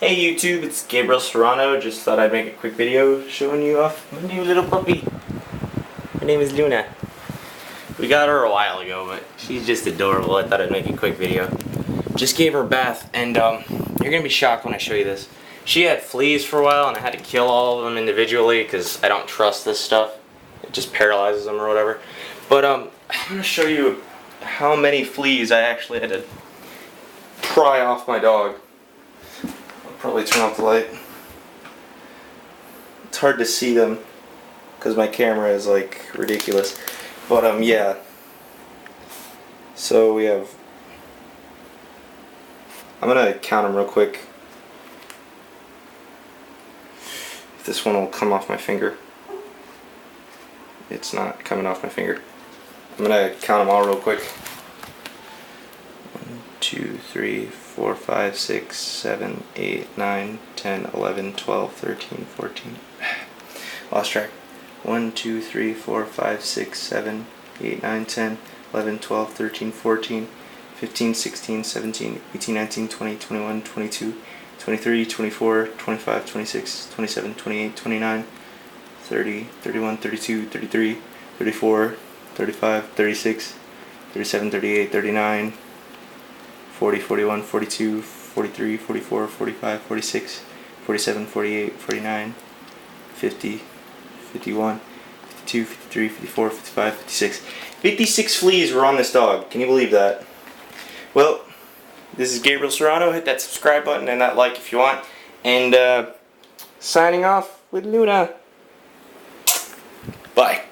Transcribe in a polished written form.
Hey YouTube, it's Gabriel Serrano. Just thought I'd make a quick video showing you off my new little puppy. Her name is Luna. We got her a while ago, but she's just adorable. I thought I'd make a quick video. Just gave her a bath, and you're gonna be shocked when I show you this. She had fleas for a while, and I had to kill all of them individually because I don't trust this stuff. It just paralyzes them or whatever. But I'm gonna show you how many fleas I actually had to pry off my dog. Probably turn off the light. It's hard to see them because my camera is like ridiculous, but yeah. So we have, I'm gonna count them real quick. If this one will come off my finger. It's not coming off my finger. I'm gonna count them all real quick. 1, 2, 3, 4, 5, 6, 7, 8, 9, 10, 11, 12, 13, 14. Lost track. 1, 2, 3, 4, 5, 6, 7, 8, 9, 10, 11, 12, 13, 14, 15, 16, 17, 18, 19, 20, 21, 22, 23, 24, 25, 26, 27, 28, 29, 30, 31, 32, 33, 34, 35, 36, 37, 38, 39, 40, 41, 42, 43, 44, 45, 46, 47, 48, 49, 50, 51, 52, 53, 54, 55, 56. 56 fleas were on this dog. Can you believe that? Well, this is Gabriel Serrano. Hit that subscribe button and that like if you want. And signing off with Luna. Bye.